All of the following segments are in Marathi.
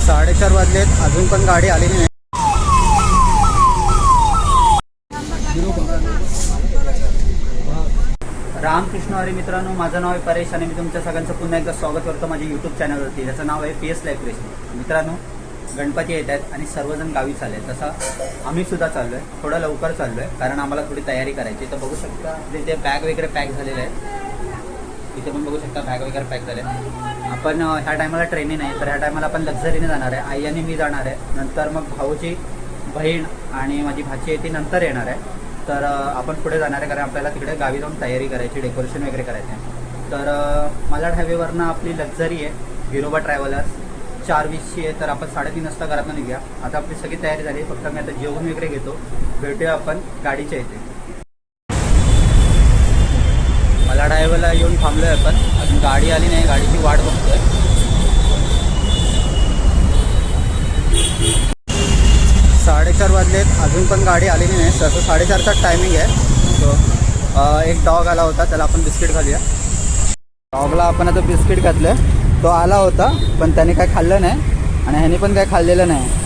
4:30 वाजलेत, अजून पण गाडी आलेली नाही. रामकृष्ण हरी मित्रांनो, माझं नाव आहे परेश आणि मी तुमच्या सगळ्यांचं पुन्हा एकदा स्वागत करतो माझ्या यूट्यूब चॅनलवरती. त्याचं नाव आहे PS लाईफ रेसिपी. मित्रांनो, गणपती येत आहेत आणि सर्वजण गावी चालले आहेत. तसं आम्ही सुद्धा चाललो आहे, थोडं लवकर चाललो आहे कारण आम्हाला थोडी तयारी करायची. तर बघू शकता तिथे बॅग वगैरे पॅक झालेले आहेत. इथे पण बघू शकता बॅग वगैरे पॅक झाले. आपण ह्या टायमाला ट्रेनिंग नाही, तर ह्या टायमाला आपण लक्झरीने जाणार आहे. आई आणि मी जाणार आहे. नंतर मग भाऊची बहीण आणि माझी भाची आहे ती नंतर येणार आहे. तर आपण पुढे जाणार आहे कारण आपल्याला तिकडे गावी जाऊन तयारी करायची, डेकोरेशन वगैरे करायचं आहे. तर मालाड हायवेवरनं आपली लक्झरी आहे विरोबा ट्रॅव्हलर्स 4:20ची आहे. तर आपण 3:30 वाजता घरातून निघूया. आता आपली सगळी तयारी झाली, फक्त मी आता जेवण वगैरे घेतो. भेटूया आपण गाडीच्या इथे. मालाड हायवेला येऊन थांबलो आहे आपण, अजून गाडी आली नाही, गाडीची वाट बघतोय. 4:30 वाजलेत, अजून पण गाडी आलेली नाही. तसं 4:30चा टायमिंग आहे. तो एक डॉग आला होता, त्याला आपण बिस्किट घालूया. डॉगला आपण आता बिस्किट घातलं. तो आला होता पण त्याने काय खाल्लं नाही आणि ह्याने पण काय खाल्लेलं नाही.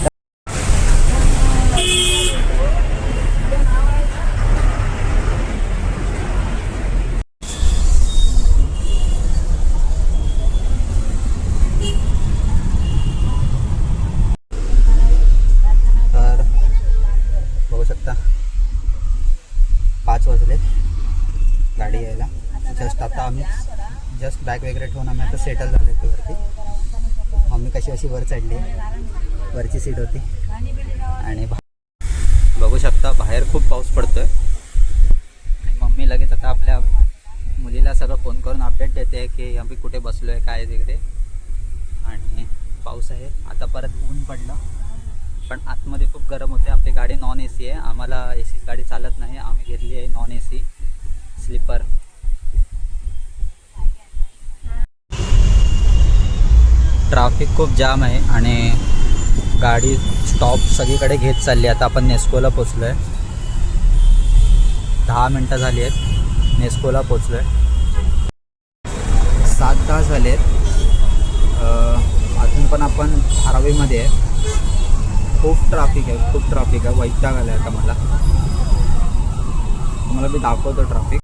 तर बघू शकता 5 वाजले गाडी यायला. जस्ट आता आम्ही बॅग वगैरे ठेवून आम्ही आता सेटल झालो आहे वरती. मम्मी कशी वर चढली, वरची सीट होती. आणि बघू शकता बाहेर खूप पाऊस पडतोय आणि मम्मी लगेच आता आपल्या मुलीला सगळं फोन करून अपडेट देते की आम्ही कुठे बसलो आहे, काय तिकडे. आणि पाऊस आहे. आता परत ऊन पडलं पण आतमध्ये खूप गरम होते. आपली गाडी नॉन AC आहे, आम्हाला AC गाडी चालत नाही. आम्ही घेतली आहे नॉन AC स्लीपर. ट्रॅफिक खूप जाम आहे आणि गाडी स्टॉप सगळीकडे घेत चालली. आता आपण नेस्कोला पोचलो आहे. 10 मिनटं झाली आहेत, नेस्कोला पोचलो आहे. 7 तास झाले आहेत. अजून पण आपण धारावीमध्ये आहे. खूप ट्रॅफिक आहे, वैताग आला आहे आता मला. तुम्हाला मी दाखवतो ट्रॅफिक.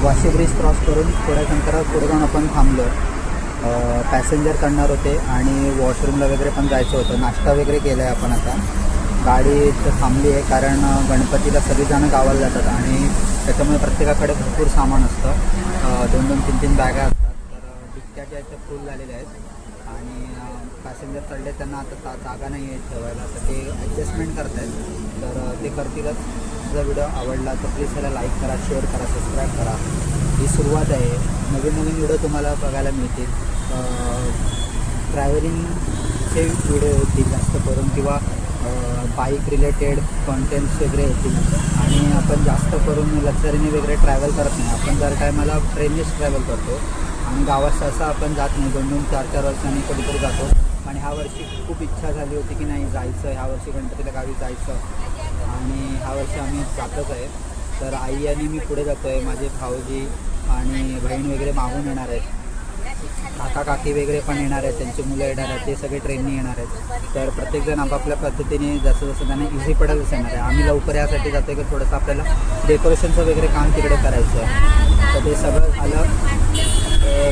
वाशी ब्रिज क्रॉस करून थोड्या अंतरावर पुढे जाऊन आपण थांबलो. पॅसेंजर करणार होते आणि वॉशरूमला वगैरे पण जायचं होतं. नाश्ता वगैरे केला आहे आपण. आता गाडी इथं थांबली आहे कारण गणपतीला सगळीजणं गावाला जातात आणि त्याच्यामुळे प्रत्येकाकडे भरपूर सामान असतं. 2-2, 3-3 बॅगा असतात. तर डिक्क्या ज्या आहेत फुल झालेल्या आहेत आणि पॅसेंजर चढले त्यांना आता जागा नाही आहे ठेवायला, तर ते ॲडजस्टमेंट करत आहेत. तर ते करतीलच. जर व्हिडिओ आवडला तर प्लीज त्याला लाईक करा, शेअर करा, सबस्क्राईब करा. ही सुरुवात आहे. नवीन व्हिडिओ तुम्हाला बघायला मिळतील. ट्रॅव्हलिंगचे व्हिडिओ येतील जास्त करून किंवा बाईक रिलेटेड कॉन्टेंट्स वगैरे येतील. आणि आपण जास्त करून लक्झरीने वगैरे ट्रॅव्हल करत नाही. आपण जर टायमाला ट्रेननेच ट्रॅव्हल करतो आणि गावात सहसा आपण जात नाही. 2-2, 4-4 वर्षांनी कधीतरी जातो. आणि ह्या वर्षी खूप इच्छा झाली होती की नाही जायचं, ह्या वर्षी गणपतीला गावी जायचं आणि ह्या वर्षी आम्ही जातच आहे. तर आई आणि मी पुढे जातो आहे. माझे भाऊजी आणि बहीण वगैरे मागून येणार आहेत. काका काकी वगैरे पण येणार आहेत, त्यांची मुलं येणार आहेत, ते सगळे ट्रेनने येणार आहेत. तर प्रत्येकजण आपापल्या पद्धतीने जसं जसं त्यांना इझी पडेल तसं येणार आहे. आम्ही लवकर यासाठी जातो आहे की थोडंसं आपल्याला डेकोरेशनचं वगैरे काम तिकडे करायचं आहे. तर ते सगळं झालं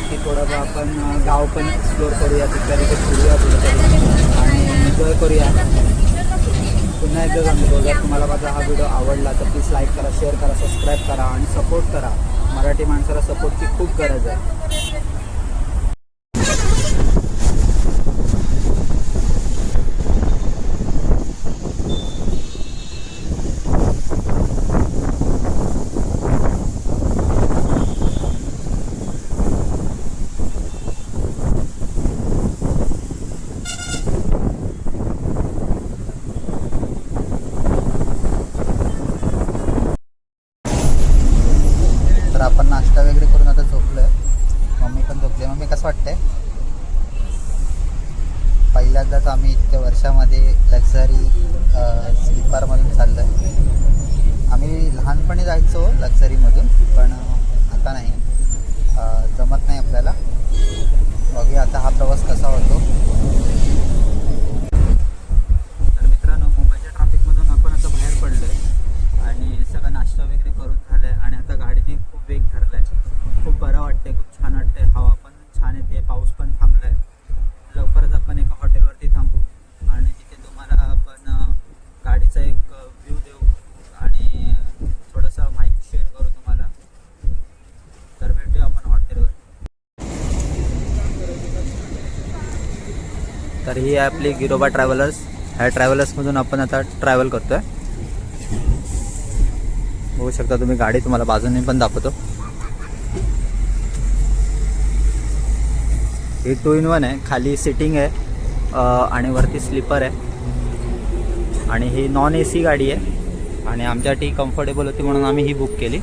की थोडंसं आपण गाव पण एक्सप्लोअर करूया, तिथल्या तिथे फिरूया कुठेतरी आणि एन्जॉय करूया. पुन्हा एकदा सांगतो, जर तुम्हाला माझा हा व्हिडिओ आवडला तर प्लीज लाईक करा, शेअर करा, सबस्क्राईब करा आणि सपोर्ट करा. मराठी माणसाला सपोर्टची खूप गरज आहे. आपण नाश्ता वगैरे करून आता झोपलो आहे. मम्मी पण झोपली. मम्मी कसं वाटतंय? पहिल्यांदाच आम्ही इतक्या वर्षामध्ये लक्झरी स्लीपरमधून चाललो आहे आम्ही लहानपणी जायचो लक्झरीमधून, पण आता नाही, जमत नाही आपल्याला. बघूया आता हा प्रवास कसा होतो. तर मित्रांनो, मुंबईच्या ट्रॅफिकमधून आपण आता बाहेर पडलो आहे आणि सगळा नाश्ता वगैरे करून झालं आहे आणि आता गाडीने खूप वेग धरला आहे. खूप बरं वाटते, खूप छान वाटते. हवा पण छान येते, पाऊस पण थांबला आहे. लवकरच आपण एका हॉटेलवरती थांबू आणि तिथे तुम्हाला आपण गाडीचा एक व्ह्यू देऊ आणि थोडंसं माहिती शेअर करू तुम्हाला. तर भेटूया आपण हॉटेलवर. तर ही आहे आपली गिरोबा ट्रॅव्हलर्स. ह्या ट्रॅव्हलर्समधून आपण आता ट्रॅव्हल करतो आहे. बघू शकता तुम्ही, गाडी तुम्हाला बाजूने पण दाखवतो. ही 2-in-1 आहे. खाली सिटिंग आहे आणि वरती स्लीपर आहे आणि ही नॉन AC गाडी आहे आणि आमच्यासाठी कम्फर्टेबल होती म्हणून आम्ही ही बुक केली.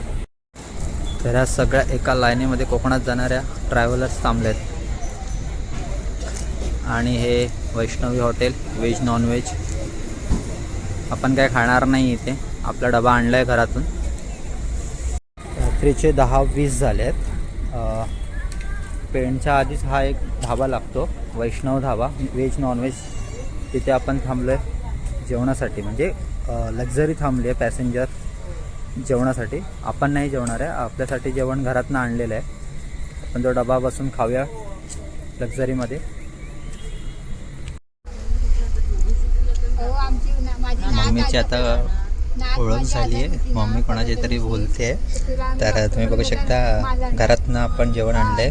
तर ह्या सगळ्या एका लाईनीमध्ये कोकणात जाणाऱ्या ट्रॅव्हलर्स थांबले आहेत आणि हे वैष्णवी हॉटेल, व्हेज नॉनव्हेज. आपण काय खाणार नाही इथे, आपला डबा आणला आहे घरातून. रात्रीचे 10:20 झाले आहेत. पेणच्या आधीच हा एक ढाबा लागतो, वैष्णव ढाबा, व्हेज नॉनव्हेज. तिथे आपण थांबलो आहे जेवणासाठी, म्हणजे लक्झरी थांबली आहे पॅसेंजर जेवणासाठी. आपण नाही जेवणार आहे, आपल्यासाठी जेवण घरातून आणलेलं आहे. आपण जो डबा बसून खाऊया लक्झरीमध्ये. मम्मीची आता ओळख झाली आहे, मम्मी कोणाची तरी बोलते आहे. तर तुम्ही बघू शकता, घरातनं आपण जेवण आणलं आहे.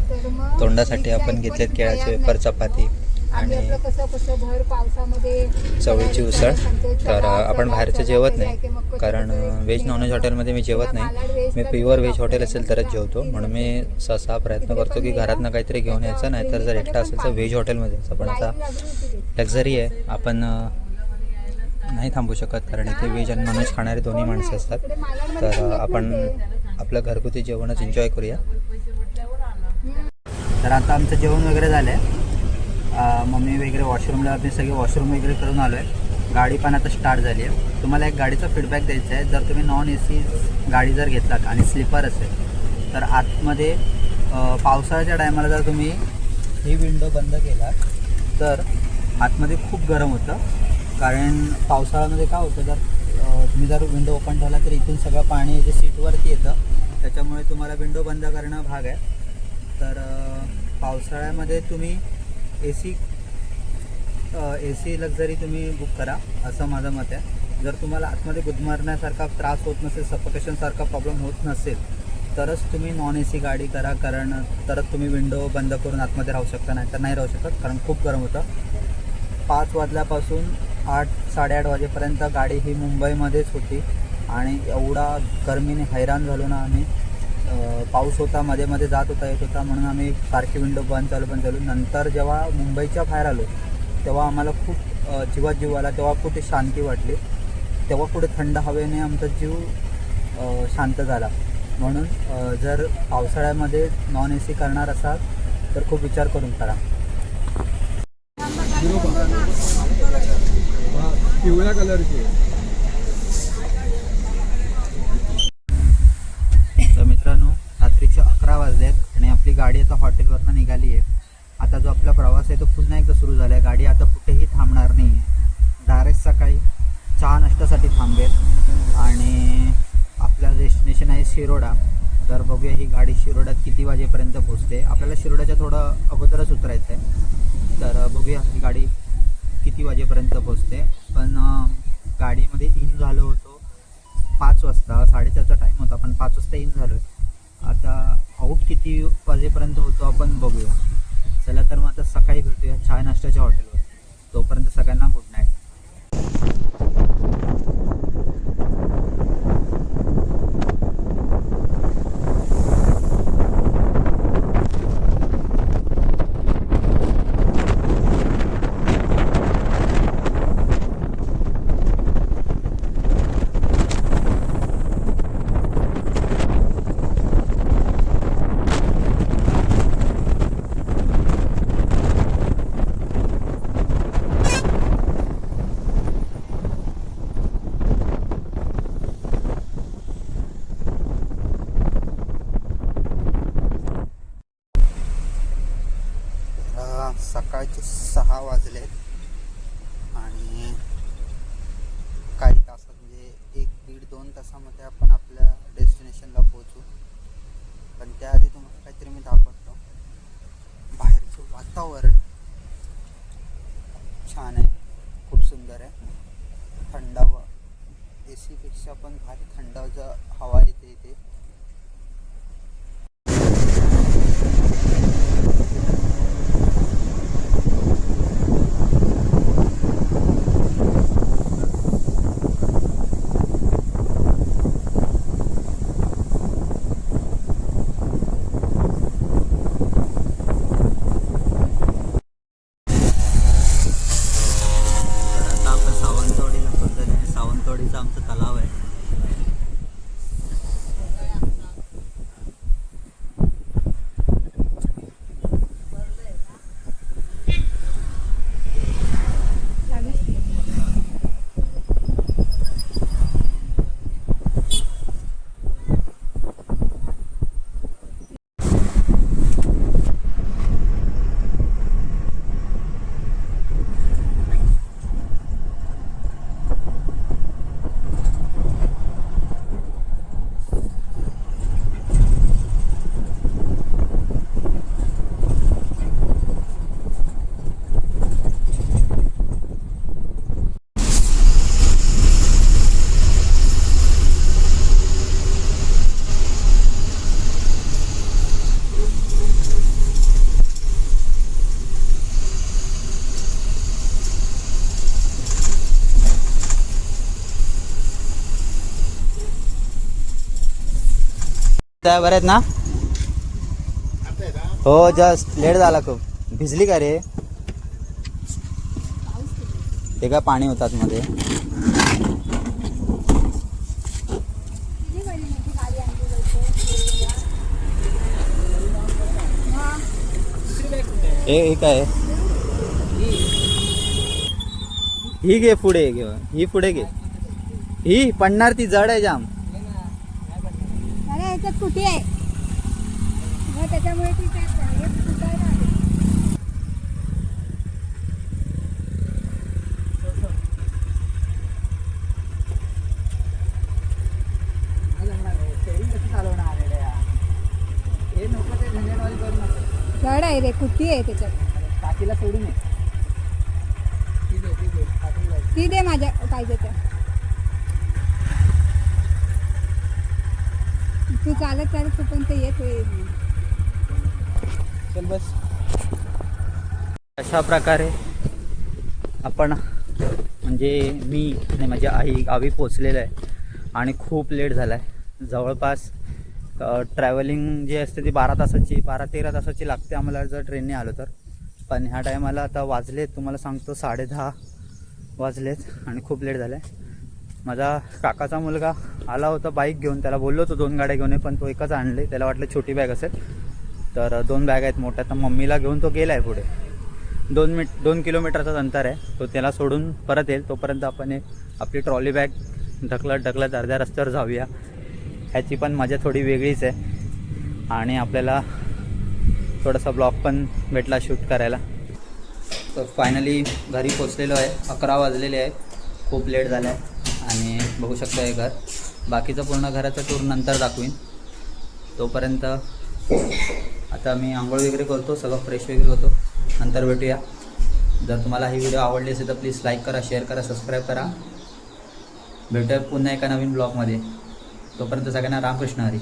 तोंडासाठी आपण घेतलेत केळाचे वेफर, चपाती आणि चवळीची उसळ. तर आपण बाहेरचं जेवत नाही, कारण व्हेज नॉनव्हेज हॉटेलमध्ये मी जेवत नाही. मी प्युअर व्हेज हॉटेल असेल तरच जेवतो, म्हणून मी सहसा प्रयत्न करतो की घरातनं काहीतरी घेऊन यायचं. नाही तर जर एकटा असेल तर व्हेज हॉटेलमध्ये यायचं. पण आता लक्झरी आहे, आपण नाही थांबू शकत, कारण इथे व्हेज आणि नॉनव्हेज खाणारे दोन्ही माणसं असतात. तर आपण आपलं घरगुती जेवणच एन्जॉय करूया. तर आता आमचं जेवण वगैरे झालं आहे. मम्मी वगैरे वॉशरूमला, आम्ही सगळे वॉशरूम वगैरे करून आलो आहे. गाडी पण आता स्टार्ट झाली आहे. तुम्हाला एक गाडीचा फीडबॅक द्यायचा आहे. जर तुम्ही नॉन AC गाडी जर घेतलात आणि स्लीपर असेल तर आतमध्ये पावसाळ्याच्या टायमाला जर तुम्ही ही विंडो बंद केला तर आतमध्ये खूप गरम होतं. कारण पावसाळ्यामध्ये काय होतं, जर तुम्ही जर विंडो ओपन ठेवला तर इथून सगळं पाणी जे सीटवरती येतं, त्याच्यामुळे तुम्हाला विंडो बंद करणं भाग आहे. तर पावसाळ्यामध्ये तुम्ही AC लक्झरी तुम्ही बुक करा, असं माझं मत आहे. जर तुम्हाला आतमध्ये गुदमरण्यासारखा त्रास होत नसेल, सफोकेशनसारखा प्रॉब्लेम होत नसेल, तरच तुम्ही नॉन AC गाडी करा, कारण तरच तुम्ही विंडो बंद करून आतमध्ये राहू शकता. नाही तर नाही राहू शकत, कारण खूप गरम होतं. 5 वाजल्यापासून 8-8:30 वाजेपर्यंत गाडी ही मुंबईमध्येच होती आणि एवढा गरमीने हैराण झालो ना आम्ही. पाऊस होता, मध्ये मध्ये जात होता, येत होता, म्हणून आम्ही सारखी विंडो बंद चालू. नंतर जेव्हा मुंबईच्या बाहेर आलो तेव्हा आम्हाला खूप जीवात जीव आला, तेव्हा कुठे शांती वाटली. तेव्हा कुठे थंड हवेने आमचा जीव शांत झाला. म्हणून जर पावसाळ्यामध्ये नॉन AC करणार असाल तर खूप विचार करून करा. पिवळ्या कलरची. तर मित्रांनो, रात्रीचे 11 वाजलेत आणि आपली गाडी आता हॉटेलवरनं निघाली आहे. आता जो आपला प्रवास आहे तो पुन्हा एकदा सुरू झाला आहे. गाडी आता कुठेही थांबणार नाही आहे. डायरेक्ट सकाळी चहा नाश्त्यासाठी थांबेल आणि आपलं डेस्टिनेशन आहे शिरोडा. तर बघूया ही गाडी शिरोड्यात किती वाजेपर्यंत पोहोचते. आपल्याला शिरोड्याच्या थोडं अगोदरच उतरायचं आहे. तर बघूया ही गाडी किती वाजेपर्यंत पोहोचते. पण गाडीमध्ये इन झालो होतो 5 वाजता, 4:30चा टाईम होता, पण 5 वाजता इन झालो आहे. आता आऊट किती वाजेपर्यंत होतो आपण बघूया. चला तर मग आता सकाळी भेटूया चहा नाश्त्याच्या हॉटेलवर. तोपर्यंत सगळ्यांना गुड नाईट. 6 वाजले आणि काही तासात म्हणजे 1-1.5-2 तासामध्ये आपण आपल्या डेस्टिनेशनला पोहोचू. पण त्याआधी तुम्हाला काहीतरी मी दाखवतो. बाहेरचं वातावरण छान आहे, खूप सुंदर आहे. थंडावा, एसीपेक्षा पण भारी थंडाचा हवा येते इथे. आता आपण सावंतवाडीला पोहोचलेलो आहे. सावंतवाडीचा आमचा तलाव आहे. त्या बरे आहेत ना? हो, जस्ट लेट झाला खूप. भिजली का रे? ते काय पाणी होतात मध्ये. हे काय ही घे पुढे घे, ही पुढे घे. ही पडणार, ती जड आहे जाम. याच्यात कुठे आहे मग त्याच्यामुळे ती जड आहे रे, कुठे आहे त्याच्यात. टाकीला सोडू नये. ती दे माझ्या पाहिजे तर. तू चालत चालत पण ते येत होईल. चल बस. अशा प्रकारे आपण म्हणजे मी आणि माझी आई गावी पोचलेलं आहे आणि खूप लेट झाला आहे. जवळपास ट्रॅव्हलिंग जी असते ती 12-13 तासाची लागते आम्हाला जर ट्रेनने आलो तर. पण ह्या टायमाला आता वाजलेत, तुम्हाला सांगतो 10:30 वाजलेत आणि खूप लेट झालं आहे. माझा काकाचा मुलगा आला होता बाईक घेऊन. त्याला बोललो होतो 2 गाड्या घेऊन ये, पण तो एकच आणले. त्याला वाटलं छोटी बॅग असेल, तर 2 बॅग आहेत मोठ्या. तर मम्मीला घेऊन तो गेला आहे पुढे. 2 किलोमीटरचाच अंतर आहे. तो त्याला सोडून परत येईल. तोपर्यंत आपण आपली ट्रॉली बॅग ढकलत अर्ध्या रस्त्यावर जाऊया. ह्याची पण मजा थोडी वेगळीच आहे आणि आपल्याला थोडासा ब्लॉग पण भेटला शूट करायला. तर फायनली घरी पोचलेलो आहे. 11 वाजलेले आहे. खूप लेट झालं आहे आणि बघू शकतो हे घर. बाकीचं पूर्ण घराचं टूर नंतर दाखवीन. तोपर्यंत आता मी आंघोळ वगैरे करतो, सगळं फ्रेश वगैरे होतो. नंतर भेटूया. जर तुम्हाला ही व्हिडिओ आवडली असेल तर प्लीज लाईक करा, शेअर करा, सबस्क्राईब करा. भेटूया पुन्हा एका नवीन ब्लॉगमध्ये. तोपर्यंत सगळ्यांना रामकृष्ण हरी.